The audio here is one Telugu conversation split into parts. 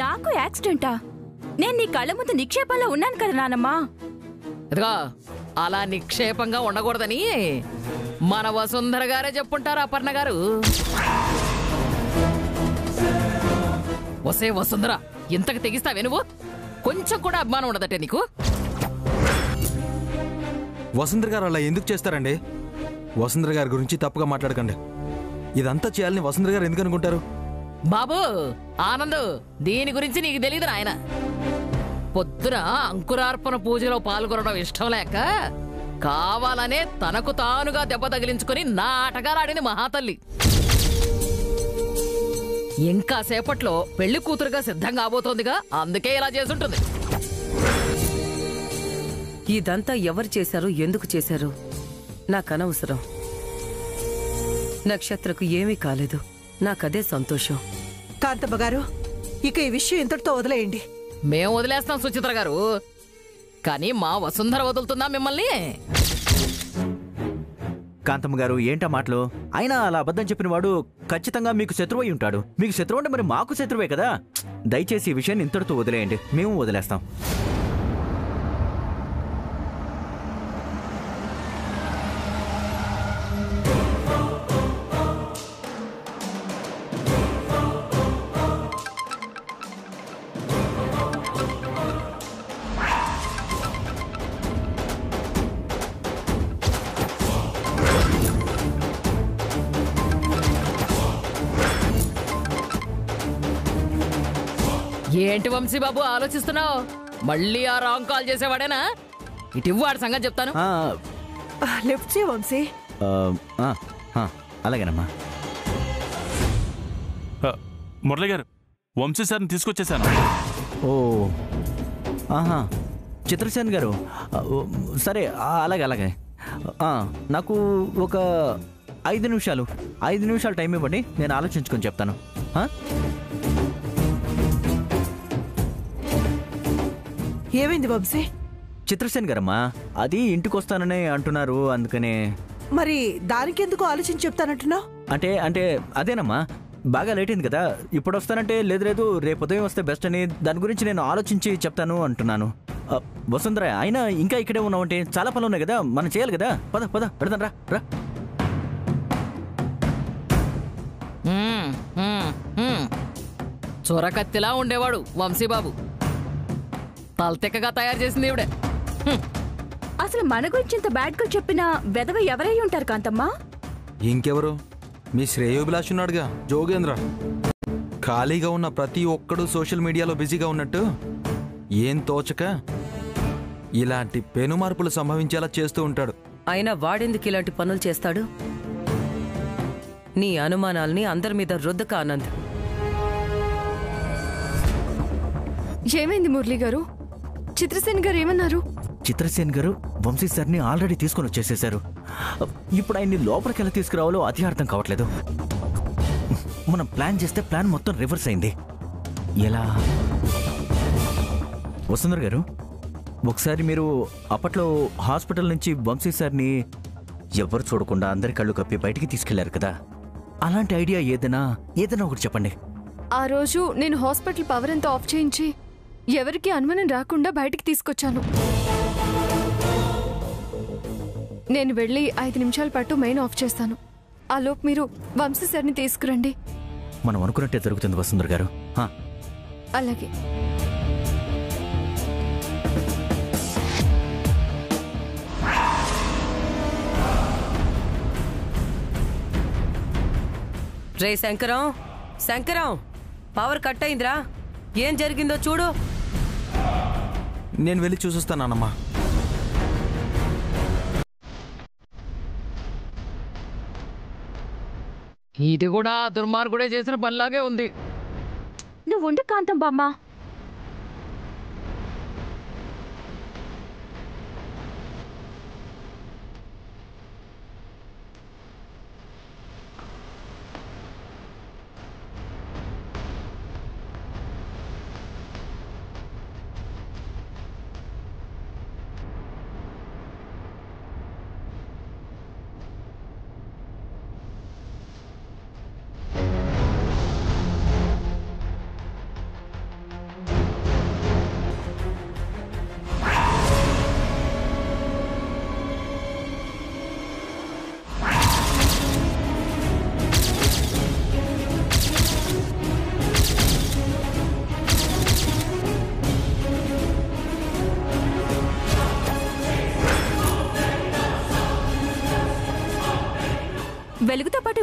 నాకు యాక్సిడెంటా? నేను నీ కళ్ళ ముందు నిక్షేపంలో ఉన్నాను కదా నానమ్మా. ఇదిగో అలా నిక్షేపంగా ఉండకూడదని మన వసుంధర గారే చెప్పుంటారు అపర్ణ గారు. వసే వసుంధర, ఇంతకు తెగిస్తావే నువ్వు? కొంచెం కూడా అభిమానం ఉండదటే నీకు? వసుంధర గారు అలా ఎందుకు చేస్తారండి? వసుంధర గారి గురించి తప్పుగా మాట్లాడకండి. ఇదంతా చేయాలని వసుంధర గారు ఎందుకు అనుకుంటారు? బాబు ఆనంద్, దీని గురించి నీకు తెలియదు నాయన. పొద్దున అంకురార్పణ పూజలో పాల్గొనడం ఇష్టం లేక కావాలనే తనకు తానుగా దెబ్బ తగిలించుకుని నా ఆటగారాడిని మహాతల్లి. ఇంకా సేపట్లో పెళ్లి కూతురుగా సిద్ధం కాబోతోందిగా, అందుకే ఇలా చేసుంటుంది. ఇదంతా ఎవరు చేశారు, ఎందుకు చేశారు నాకనవసరం. నక్షత్రకు ఏమీ కాలేదు, నాకదే సంతోషం. కాంతమ్మ గారు, ఇక ఈ విషయం ఇంతటితో వదిలేయండి. మేం వదిలేస్తాం సుచిత్ర గారు, కానీ మా వసుంధర వదులుతుందా మిమ్మల్ని? కాంతమ్మ గారు ఏంటా మాటలు? అయినా అలా అబద్ధం చెప్పిన వాడు ఖచ్చితంగా మీకు శత్రువు అయి ఉంటాడు. మీకు శత్రువు అంటే మరి మాకు శత్రువే కదా. దయచేసి ఈ విషయాన్ని ఇంతటితో వదిలేయండి, మేము వదిలేస్తాం. ఏంటి వంశీబాబు ఆలోచిస్తున్నావు? మళ్ళీ ఆ రాంగ్ కాల్ చేసేవాడేనా? ఇటు వాడి సంగతి చెప్తాను. లెఫ్ట్ చేయి వంశీ. అలాగేనమ్మా. మురళి గారు, వంశీ సార్ని తీసుకొచ్చేసాను. ఓ ఆహా, చిత్రసేన్ గారు, సరే అలాగే అలాగే. నాకు ఒక 5 నిమిషాలు టైం ఇవ్వండి, నేను ఆలోచించుకొని చెప్తాను. ఏమైంది వంశీ? చిత్రసేన్ గారమ్మా, అది ఇంటికి వస్తాననే అంటున్నారు, అందుకనే. మరి దానికెందుకు ఆలోచించి చెప్తానంటున్నావు? అంటే అదేనమ్మా, బాగా లేట్ అయింది కదా. ఇప్పుడు వస్తానంటే లేదు రేపు ఉదయం వస్తే బెస్ట్ అని, దాని గురించి నేను ఆలోచించి చెప్తాను అంటున్నాను. వసుంధర, అయినా ఇంకా ఇక్కడే ఉన్నావంటే చాలా పనులు ఉన్నాయి కదా, మనం చేయాలి కదా. పద పెడదాం రా. చొరకత్తిలా ఉండేవాడు వంశీబాబు, తలతెక్కగా తయారు చేసింది ఇవిడే. అసలు మన గురించి ఇంత బ్యాడ్ గా చెప్పిన వెధవ ఎవరై ఉంటారు కాంతమ్మా? ఇంకెవరు? మీ శ్రేయోభిలాష్ ఉన్నాడుగా, జోగేంద్ర. ఖాళీగా ఉన్న ప్రతి ఒక్కడు సోషల్ మీడియాలో బిజీగా ఉన్నట్టు ఏం తోచక ఇలాంటి పెనుమార్పులు సంభవించేలా చేస్తూ ఉంటాడు. అయినా వాడెందుకు ఇలాంటి పనులు చేస్తాడు? నీ అనుమానాల్ని అందరి మీద రుద్దక ఆనంద్. ఏమైంది మురళి గారు? చిత్రసేన్ గారు ఏమన్నారు? చిత్రసేన్ గారు వంశీ సార్ని ఆల్రెడీ తీసుకొని వచ్చేసేసారు. ఇప్పుడు ఆయన్ని లోపలికి ఎలా తీసుకురావాలో అది అర్థం కావట్లేదు. మనం ప్లాన్ చేస్తే ప్లాన్ మొత్తం రివర్స్ అయింది. ఎలా? వసుంధర గారు, ఒకసారి మీరు అప్పట్లో హాస్పిటల్ నుంచి వంశీ సార్ని ఎవరు చూడకుండా అందరి కళ్ళు కప్పి బయటికి తీసుకెళ్లారు కదా, అలాంటి ఐడియా ఏదైనా ఒకటి చెప్పండి. ఆ రోజు నేను హాస్పిటల్ పవర్ అంతా ఆఫ్ చేయించి ఎవరికి అనుమానం రాకుండా బయటికి తీసుకొచ్చాను. నేను వెళ్ళి 5 నిమిషాల పాటు మెయిన్ ఆఫ్ చేస్తాను. ఆ లోపు మీరు వంశీ సార్ని తీసుకురండి. మనం అనుకున్నట్టే జరుగుతుంది వసుంధర గారు. అలాగే. రే శంకరం, పవర్ కట్ అయిందిరా, ఏం జరిగిందో చూడు. నేను వెళ్ళి చూసొస్తానమ్మా. ఇది కూడా దుర్మార్గుడే చేసిన పనిలాగే ఉంది. నువ్వు ఉండు కాంతం బామ్మ.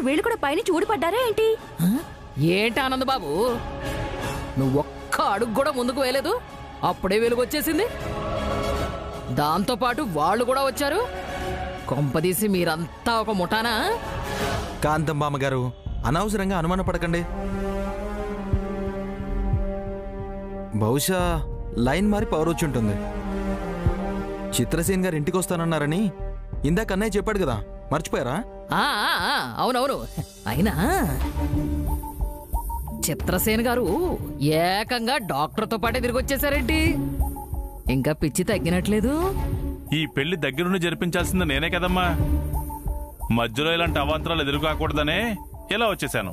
వీళ్ళు కూడా పైన చూడిపడ్డారా ఏంటి? ఏంటి ఆనంద్ బాబు, నువ్వు ఒక్క అడుగు కూడా ముందుకు వేయలేదు, అప్పుడే వెలుగొచ్చేసింది. దాంతో పాటు వాళ్ళు కూడా వచ్చారు. కొంపదీసి మీరంతా ఒక ముఠానా? కాంతం బామ్మగారు, అనవసరంగా అనుమానపడకండి. బహుశా లైన్ మారి పవర్ వచ్చి ఉంటుంది. చిత్రసేన్ గారు ఇంటికి వస్తానన్నారని ఇందాక అన్నయ్య చెప్పాడు కదా, మర్చిపోయారా? అవునవును. అయినా చిత్రసేన్ గారు ఏకంగా డాక్టర్తో పాటే తిరిగి వచ్చేసారేంటి? ఇంకా పిచ్చి తగ్గినట్లేదు. ఈ పెళ్లి దగ్గరుండి జరిపించాల్సింది నేనే కదమ్మా. మధ్యలో ఇలాంటి అవాంతరాలు ఎదురుకాకూడదనే ఇలా వచ్చేసాను.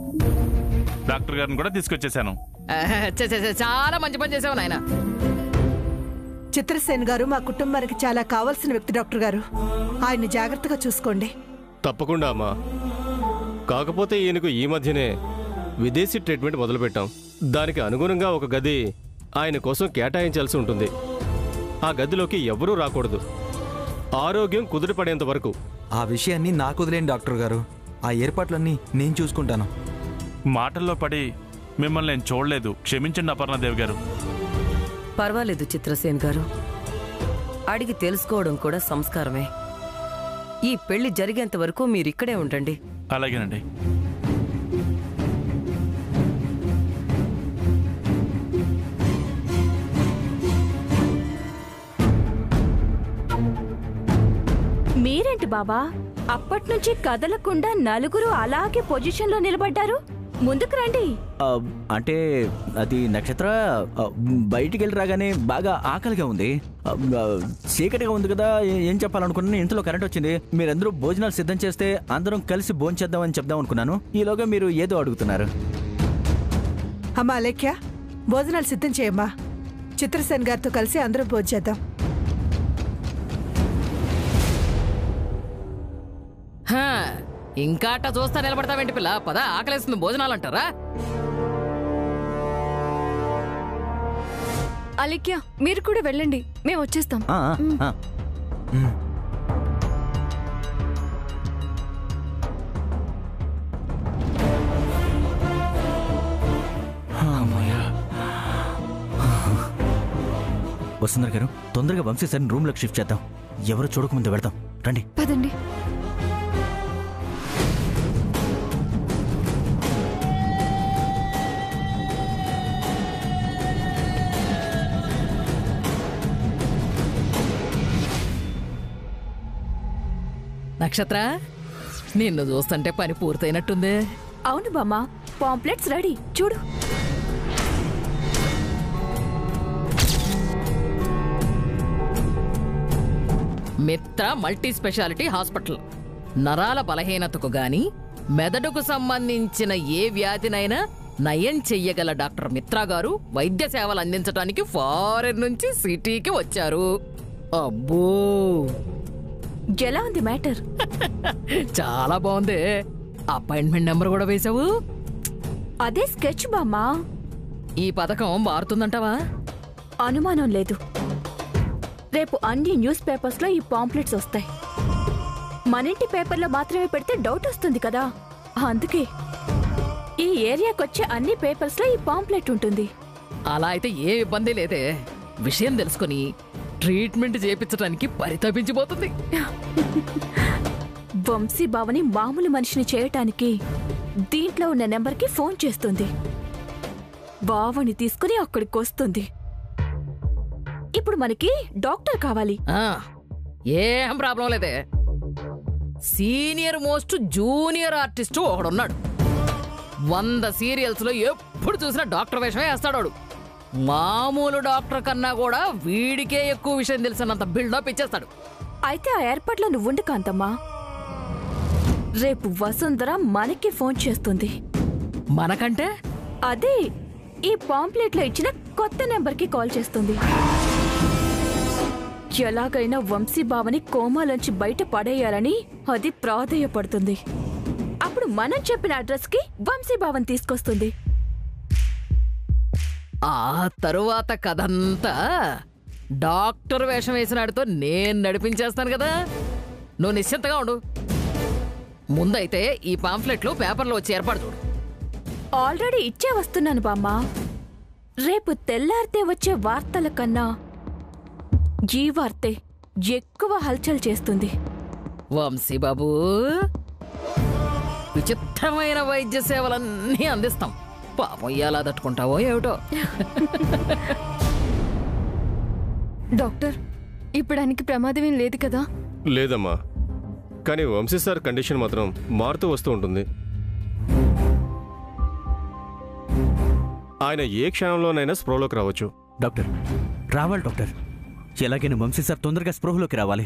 డాక్టర్ గారిని కూడా తీసుకొచ్చేసాను. చాలా మంచి పని చేసావు నాయన. చిత్రసేన్ గారు మా కుటుంబానికి చాలా కావాల్సిన వ్యక్తి డాక్టర్ గారు. ఆయన్ని జాగ్రత్తగా చూసుకోండి. తప్పకుండా అమ్మా. కాకపోతే ఈయనకు ఈ మధ్యనే విదేశీ ట్రీట్మెంట్ మొదలుపెట్టాం. దానికి అనుగుణంగా ఒక గది ఆయన కోసం కేటాయించాల్సి ఉంటుంది. ఆ గదిలోకి ఎవరూ రాకూడదు, ఆరోగ్యం కుదుటపడేంత వరకు. ఆ విషయాన్ని నాకు వదిలేండి డాక్టర్ గారు. ఆ ఏర్పాట్లన్నీ నేను చూసుకుంటాను. మాటల్లో పడి మిమ్మల్ని నేను చూడలేదు, క్షమించండి అపర్ణాదేవి గారు. పర్వాలేదు చిత్రసేన్ గారు, అడిగి తెలుసుకోవడం కూడా సంస్కారమే. ఈ పెళ్లి జరిగేంత వరకు మీరిక్కడే ఉండండి. అలాగేనండి. మీరేంటి బాబా, అప్పట్నుంచి కదలకుండా నలుగురు అలాగే పొజిషన్లో నిలబడ్డారు? ముందుకు రండి. అంటే అది నక్షత్ర, బయటికి వెళ్ళి రాగానే బాగా ఆకలిగా ఉంది. చీకటిగా ఉంది కదా, ఏం చెప్పాలనుకున్నాను. ఇంతలో కరెంట్ వచ్చింది. మీరందరూ భోజనాలు సిద్ధం చేస్తే అందరం కలిసి భోంచేద్దామని చెప్దాం అనుకున్నాను. ఈలోగా మీరు ఏదో అడుగుతున్నారు. అమ్మా అలేఖ్య, భోజనాలు సిద్ధం చేయమ్మా. చిత్రసేన్ గారితో కలిసి అందరం భోంచేద్దాం. ఇంకా అట్టా చూస్తా నిలబడతావేంటి పిల్ల? పద, ఆకలేస్తుంది, భోజనాలు అంటారా? అలిక్య, మీరు కూడా వెళ్ళండి, మేము వచ్చేస్తాం. వసుంధర గారు, తొందరగా వంశీ సార్ని రూమ్లోకి షిఫ్ట్ చేద్దాం. ఎవరు చూడకముందు వెళ్దాం, రండి. పదండి. నక్షత్ర, నిన్ను చూస్తుంటే పని పూర్తయినట్టుంది. అవును బామ్మ, పాంప్లెట్స్ రెడీ, చూడు. మిత్ర మల్టీ స్పెషాలిటీ హాస్పిటల్. నరాల బలహీనతకు గాని, మెదడుకు సంబంధించిన ఏ వ్యాధినైనా నయం చెయ్యగల డాక్టర్ మిత్రా గారు వైద్య సేవలు అందించడానికి ఫారెన్ నుంచి సిటీకి వచ్చారు. అబ్బో, ఎలా ఉంది మ్యాటర్? చాలా బాగుంది. అపాయింట్మెంట్ నెంబర్ కూడా వేసావు. అదే స్కెచ్ బామ్మా. ఈ పథకం మారుతుందంటావా? అనుమానం లేదు. రేపు అన్ని న్యూస్ పేపర్స్ లో ఈ పాంప్లెట్స్ వస్తాయి. మనింటి పేపర్లో మాత్రమే పెడితే డౌట్ వస్తుంది కదా, అందుకే ఈ ఏరియాకొచ్చే అన్ని పేపర్స్ లో ఈ పాంప్లెట్ ఉంటుంది. అలా అయితే ఏ ఇబ్బంది లేదే. విషయం తెలుసుకుని ట్రీట్మెంట్ చేయించడానికి పరితపించిపోతుంది. వంశీ బావని మామూలు మనిషిని చేయటానికి దీంట్లో ఉన్న నెంబర్కి ఫోన్ చేస్తుంది. బావని తీసుకుని అక్కడికి వస్తుంది. ఇప్పుడు మనకి డాక్టర్ కావాలి. ఏం ప్రాబ్లం లేదే. సీనియర్ మోస్ట్ జూనియర్ ఆర్టిస్ట్ ఒకడున్నాడు. 100 సీరియల్స్ లో ఎప్పుడు చూసినా డాక్టర్ వేషమే వేస్తాడు. మామూలు డాక్టర్ కన్నా కూడా వీడికే ఎక్కువ విషయం తెలిసినంత బిల్డప్ ఇచ్చేస్తాడు. అయితే ఆ ఏర్పాట్లో నువ్వుండు కాంతమ్మా. రేపు వసుంధర మనకి ఫోన్ చేస్తుంది. మనకంటే అదే ఈ పాంప్లెట్ లో ఇచ్చిన కొత్త నెంబర్కి కాల్ చేస్తుంది. ఎలాగైనా వంశీ బావని కోమాలోంచి బయట పడేయాలని అది ప్రాధేయపడుతుంది. అప్పుడు మనం చెప్పిన అడ్రస్ కి వంశీ బావని తీసుకొస్తుంది. ఆ తరువాత కథంతా డాక్టర్ వేషం వేసినాడితో నేను నడిపించేస్తాను కదా. నువ్వు నిశ్చింతగా ఉండు. ముందైతే ఈ పాంఫ్లెట్లు పేపర్లో వచ్చి ఏర్పాటు చూడు. ఆల్రెడీ ఇచ్చే వస్తున్నాను బామ్మ. రేపు తెల్లారితే వచ్చే వార్తల కన్నా ఈ వార్తే ఎక్కువ హల్చల్ చేస్తుంది. వంశీ బాబు, విచిత్రమైన వైద్య సేవలన్నీ అందిస్తాం. పాపం ఎలా తట్టుకుంటావో ఏమిటో. డాక్టర్, ఇప్పుడు ఆయనకి ప్రమాదమేం లేదు కదా? లేదమ్మా, కానీ వంశీ సార్ కండిషన్ మాత్రం మారుతూ వస్తూ ఉంటుంది. ఆయన ఏ క్షణంలోనైనా స్పృహలోకి రావచ్చు. డాక్టర్ రావాలి డాక్టర్. ఎలాగైనా వంశీ సార్ తొందరగా స్పృహలోకి రావాలి.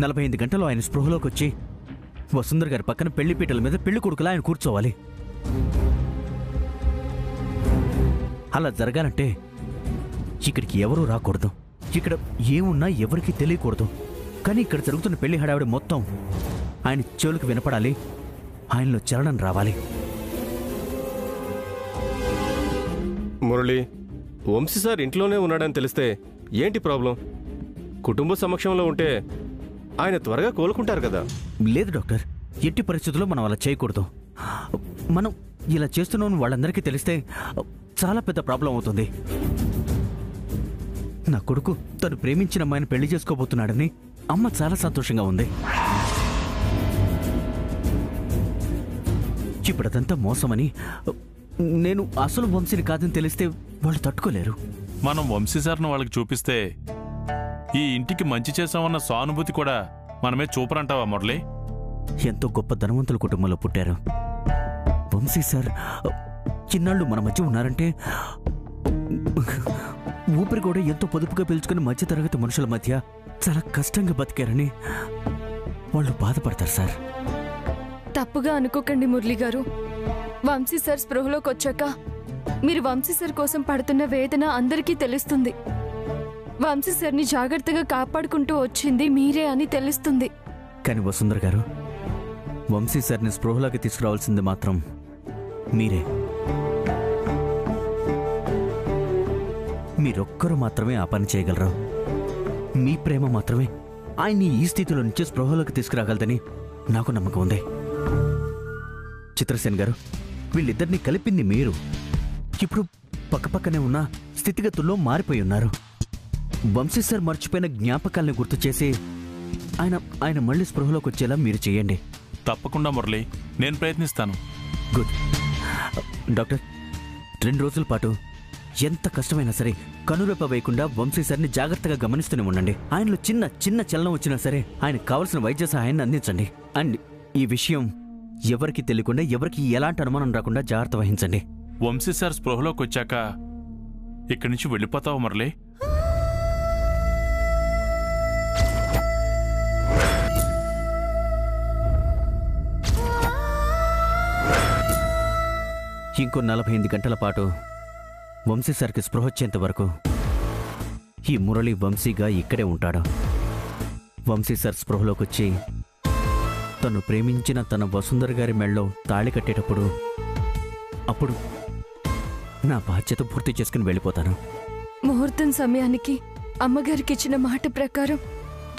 45 గంటలు ఆయన స్పృహలోకి వచ్చి వసుంధర గారి పక్కన పెళ్లిపీటల మీద పెళ్లి కొడుకులా ఆయన కూర్చోవాలి. అలా జరగాలంటే ఇక్కడికి ఎవరూ రాకూడదు. ఇక్కడ ఏమున్నా ఎవరికీ తెలియకూడదు. కానీ ఇక్కడ జరుగుతున్న పెళ్లి హడావిడి మొత్తం ఆయన చెవులకు వినపడాలి. ఆయనలో చలనం రావాలి. మురళి, వంశీ సార్ ఇంట్లోనే ఉన్నాడని తెలిస్తే ఏంటి ప్రాబ్లం? కుటుంబ సమక్షంలో ఉంటే ఆయన త్వరగా కోలుకుంటారు కదా. లేదు డాక్టర్, ఎట్టి పరిస్థితుల్లో మనం అలా చేయకూడదు. మనం ఇలా చేస్తున్నాం వాళ్ళందరికీ తెలిస్తే చాలా పెద్ద ప్రాబ్లం అవుతుంది. నా కొడుకు తను ప్రేమించిన అమ్మాయిని పెళ్లి చేసుకోబోతున్నాడని అమ్మ చాలా సంతోషంగా ఉంది. ఇప్పుడు అదంతా మోసమని, నేను అసలు వంశీని కాదని తెలిస్తే వాళ్ళు తట్టుకోలేరు. మనం వంశీ సార్ను వాళ్ళకి చూపిస్తే ఈ ఇంటికి మంచి చేసామన్న సానుభూతి కూడా మనమే చూపరంటావా మురళి? ఎంతో గొప్ప ధనవంతుల కుటుంబంలో పుట్టారు వంశీ సార్. చిన్నాళ్ళు మన మధ్య ఉన్నారంటే ఊపిరి కూడా ఎంతో పొదుపుగా పీల్చుకుని మధ్యతరగతి మనుషుల మధ్య చాలా కష్టంగా బతికారని వాళ్ళు బాధపడతారు సార్. తప్పుగా అనుకోకండి మురళి గారు. వంశీ సార్ స్పృహలోకి వచ్చాక మీరు వంశీ సార్ కోసం పడుతున్న వేదన అందరికీ తెలుస్తుంది. వంశీ సార్ని జాగ్రత్తగా కాపాడుకుంటూ వచ్చింది మీరే అని తెలుస్తుంది. కానీ వసుంధర గారు, వంశీ సార్ని స్పృహలోకి తీసుకురావాల్సింది మాత్రం మీరే. మీరొక్కరు మాత్రమే ఆ పని చేయగలరు. మీ ప్రేమ మాత్రమే ఆయన్ని ఈ స్థితిలో నుంచి స్పృహలోకి తీసుకురాగలదని నాకు నమ్మకం ఉంది. చిత్రసేన్ గారు, వీళ్ళిద్దరినీ కలిపింది మీరు. ఇప్పుడు పక్కపక్కనే ఉన్న స్థితిగతుల్లో మారిపోయి ఉన్నారు. వంశీ సార్ మర్చిపోయిన జ్ఞాపకాల్ని గుర్తు చేసి ఆయన మళ్ళీ స్పృహలోకి వచ్చేలా మీరు చేయండి. తప్పకుండా మురళి, నేను ప్రయత్నిస్తాను. గుడ్. డాక్టర్, 2 రోజుల పాటు ఎంత కష్టమైనా సరే కనురెప్ప వేయకుండా వంశీ సార్ని జాగ్రత్తగా గమనిస్తూనే ఉండండి. ఆయనలో చిన్న చిన్న చలనం వచ్చినా సరే ఆయనకు కావలసిన వైద్య సహాయాన్ని అందించండి. అండ్ ఈ విషయం ఎవరికి తెలియకుండా, ఎవరికి ఎలాంటి అనుమానం రాకుండా జాగ్రత్త వహించండి. వంశీ సార్ స్పృహలోకి వచ్చాక ఇక్కడి నుంచి వెళ్ళిపోతావు మురళి? ఇంకో 48 గంటల పాటు వంశీ సార్కి స్పృహ వచ్చేంత వరకు ఈ మురళి వంశీగా ఇక్కడే ఉంటాడు. వంశీ సార్ స్పృహలోకి వచ్చి తను ప్రేమించిన తన వసుంధర గారి మెళ్ళలో తాళి కట్టేటప్పుడు అప్పుడు నా బాధ్యత పూర్తి చేసుకుని వెళ్ళిపోతాను. ముహూర్తం సమయానికి అమ్మగారికి ఇచ్చిన మాట ప్రకారం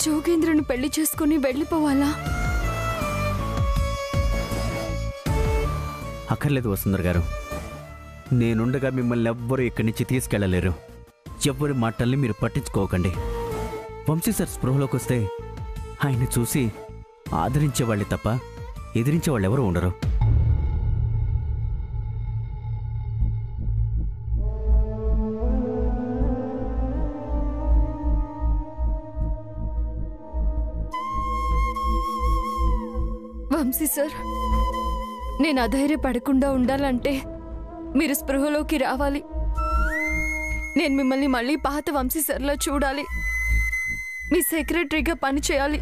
జోగేంద్రను పెళ్లి చేసుకుని వెళ్ళిపోవాలా? అక్కర్లేదు వసుంధర గారు. నేనుండగా మిమ్మల్ని ఎవ్వరూ ఇక్కడి నుంచి తీసుకెళ్లలేరు. ఎవ్వరి మాటల్ని మీరు పట్టించుకోకండి. వంశీ సార్ స్పృహలోకి వస్తే ఆయన్ని చూసి ఆదరించేవాళ్ళే తప్ప ఎదిరించేవాళ్ళు ఎవరూ ఉండరు. వంశీ సార్, నేను అధైర్యపడకుండా ఉండాలంటే మీరు స్పృహలోకి రావాలి. నేను మిమ్మల్ని మళ్ళీ పాత వంశీ సార్లా చూడాలి. మీ సెక్రటరీగా పనిచేయాలి.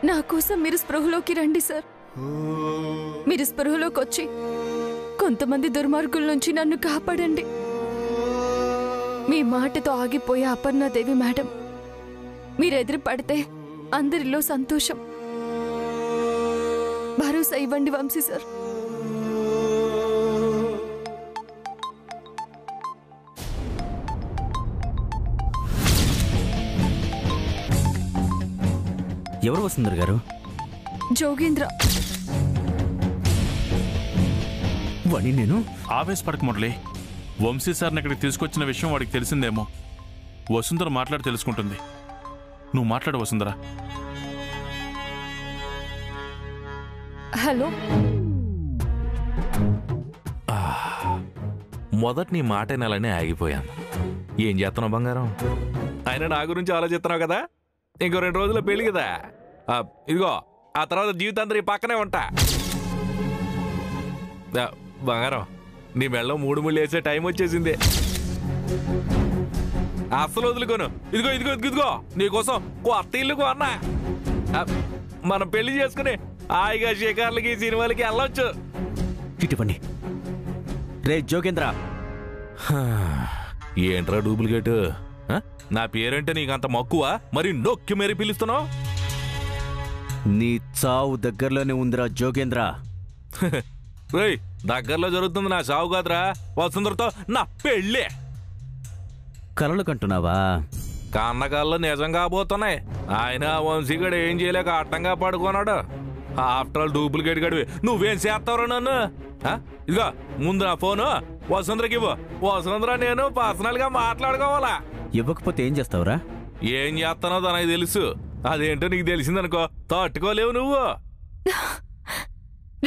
నా కోసం మీరు స్పృహలోకి రండి సార్. మీరు స్పృహలోకి వచ్చి కొంతమంది దుర్మార్గుల నుంచి నన్ను కాపాడండి. మీ మాటతో ఆగిపోయే అపర్ణాదేవి మేడం, మీరు ఎదురు పడితే అందరిలో సంతోషం. భరోసా ఇవ్వండి వంశీ సార్. ఎవరు వసుంధర గారు? జోగేంద్ర. వాణి నేను ఆవేశపడక మురళి. వంశీ సార్ని ఇక్కడికి తీసుకొచ్చిన విషయం వాడికి తెలిసిందేమో. వసుంధర మాట్లాడి తెలుసుకుంటుంది. నువ్వు మాట్లాడు వసుంధర. హలో. మొదటి నీ మాట నెలనే ఆగిపోయాను. ఏం చేస్తున్నావు బంగారం? ఆయన నా గురించి ఆలోచిస్తున్నావు కదా. ఇంకో 2 రోజుల్లో పెళ్లి కదా. ఇదిగో ఆ తర్వాత జీవితాంతరం ఈ పక్కనే ఉంటా. బంగారం, నీ మెళ్ళలో 3 ముళ్ళు వేసే టైం వచ్చేసింది. అస్సలు వదులుకోను. ఇదిగో ఇదిగో ఇదిగో నీకోసం కొత్త ఇల్లు కొన్నా. మనం పెళ్లి చేసుకుని హాయిగా షికార్లకి సినిమాలకి వెళ్ళొచ్చు. ఇటువంటి రే జోగేంద్ర. ఏంట్రా డూప్లికేట్? నా పేరంటే నీకంత మక్కువ, మరి నొక్కి మేరీ పిలుస్తున్నావు? నీ చావు దగ్గరలోనే ఉందిరా జోగేంద్ర. రేయ్, దగ్గరలో జరుగుతుంది నా చావు కాదురా, వసుంధరతో నా పెళ్ళే. కలలు కంటున్నావా? కన్నకాల్లో నిజం కాబోతున్నాయి. ఆయన వంశీగడు ఏం చేయలేక అడ్డంగా పడుకున్నాడు. ఆఫ్టర్ ఆల్ డూప్లికేట్ గడివి నువ్వేం చేస్తావురా నన్ను? ఇదిగో ముందు నా ఫోను వసుంధరకి ఇవ్వు. వసుంధర నేను పర్సనల్ గా మాట్లాడుకోవాలా. ఇవ్వకపోతే ఏం చేస్తావురా? ఏం చేస్తానో తనకు తెలుసు. అదేంటో నీకు తెలిసిందనుకో, తట్టుకోలేవు నువ్వు.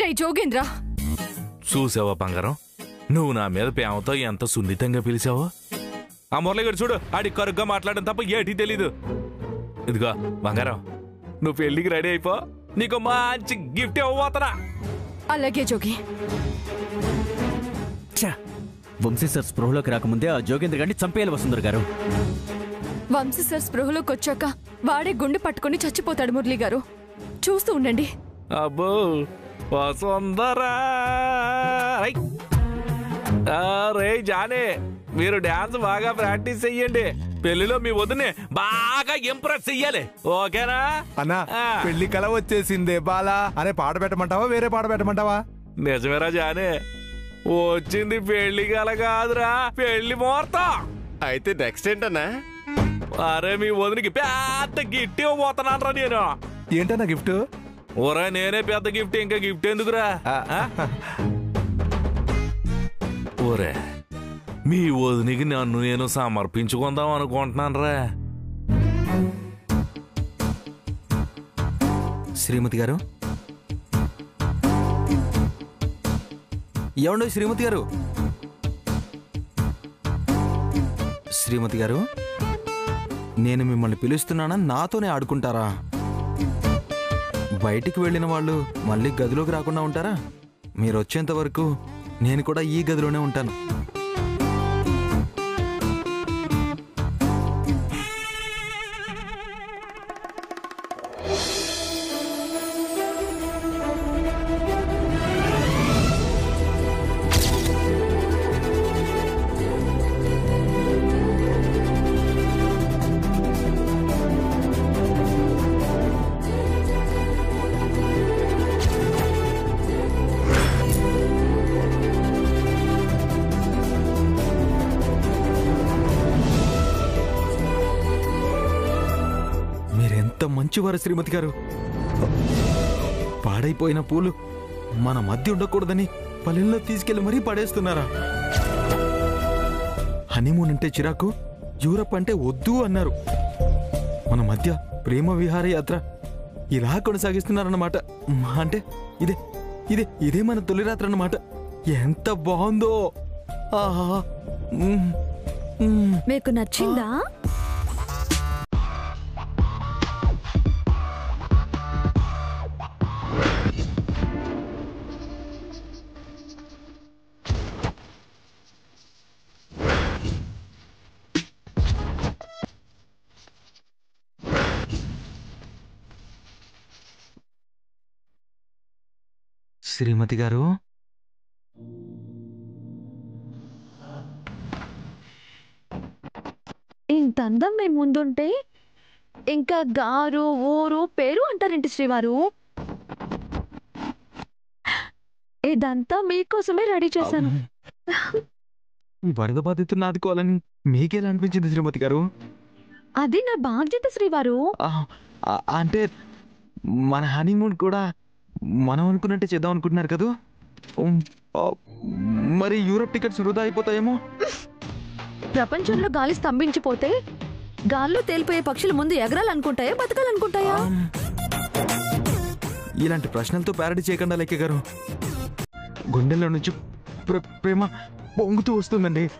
రే జోగేంద్ర. చూసావా బంగారం, నువ్వు నా మీద ప్రేమతో ఎంత సున్నితంగా పిలిచావో. ఆ మురళిగారు చూడు, ఆడి కరుగ్గా మాట్లాడడం తప్ప ఏటీ తెలీదు. ఇదిగో బంగారం, నువ్వు పెళ్లికి రెడీ అయిపో. నీకు మంచి గిఫ్ట్ ఇవ్వబోతున్నా. అలాగే జోగి. వంశీ సార్ స్పృహలోకి రాకముందే ఆ జోగేంద్ర గారిని చంపేయాలి వసుంధర గారు. వంశీ సార్ స్పృహలోకి వచ్చాక వాడే గుండె పట్టుకుని చచ్చిపోతాడు మురళి గారు. చూస్తూ ఉండండి. అబ్బో వసుంధరా. రే జానే, మీరు డాన్స్ బాగా ప్రాక్టీస్ చెయ్యండి. పెళ్లిలో మీ వదినే బాగా ఇంప్రెస్ చెయ్యాలి, ఓకేనా? అన్నా, పెళ్లి కల వచ్చేసిందే బాలా అనే పాట పెట్టమంటావా, వేరే పాట పెట్టమంటావా? నిజమేరా జానే, వచ్చింది పెళ్లి కల కాదురా, పెళ్లి ముహూర్తం. అయితే నెక్స్ట్ ఏంటన్నా? అరే మీ వదినికి పెద్ద గిఫ్ట్ ఇవ్వబోతున్నాను రా నేను. ఏంటన్నా గిఫ్ట్? ఓరా నేనే పెద్ద గిఫ్ట్, ఇంకా గిఫ్ట్ ఎందుకురా? ఓరే మీ వదినికి నన్ను నేను సమర్పించుకుందాం అనుకుంటున్నాను రా. శ్రీమతి గారు, ఏమండో శ్రీమతి గారు? శ్రీమతి గారు, నేను మిమ్మల్ని పిలుస్తున్నానని నాతోనే ఆడుకుంటారా? బయటికి వెళ్ళిన వాళ్ళు మళ్ళీ గదిలోకి రాకుండా ఉంటారా? మీరు వచ్చేంత వరకు నేను కూడా ఈ గదిలోనే ఉంటాను. మంచివారు శ్రీమతి గారు. పాడైపోయిన పూలు మన మధ్య ఉండకూడదని పల్లెల్లో తీసుకెళ్లి మరీ పడేస్తున్నారా? హనీమూన్ అంటే చిరాకు, యూరప్ అంటే వద్దు అన్నారు. మన మధ్య ప్రేమ విహార యాత్ర ఇలా కొనసాగిస్తున్నారన్నమాట. అంటే ఇదే ఇదే ఇదే మన తొలి రాత్రి అన్నమాట. ఎంత బాగుందో. ఆహా, మీకు నచ్చిందా? శ్రీమతి గారు, ఇంత అందం మీ ముందుంటే ఇంకా గారు ఊరు పేరు అంటారేంటి శ్రీవారు? ఇదంతా మీకోసమే రెడీ చేశాను. ఈ వరద బాధితులను ఆదుకోవాలని మీకేలా అనిపించింది శ్రీమతి గారు? అది నా బాధ్యత శ్రీవారు. అంటే మన హనీమూన్ కూడా మనం అనుకున్నట్టే చేద్దాం అనుకుంటున్నారు కదా. మరి యూరప్ టికెట్స్ వృధా అయిపోతాయేమో. ప్రపంచంలో గాలి స్తంభించిపోతే గాల్లో తేలిపోయే పక్షులు ముందు ఎగరాలనుకుంటాయా బతకాలనుకుంటాయా? ఇలాంటి ప్రశ్నలతో ప్యారడీ చేయకుండా లెక్క గారు. గుండెల్లో నుంచి ప్రేమ పొంగుతూ వస్తుందండి.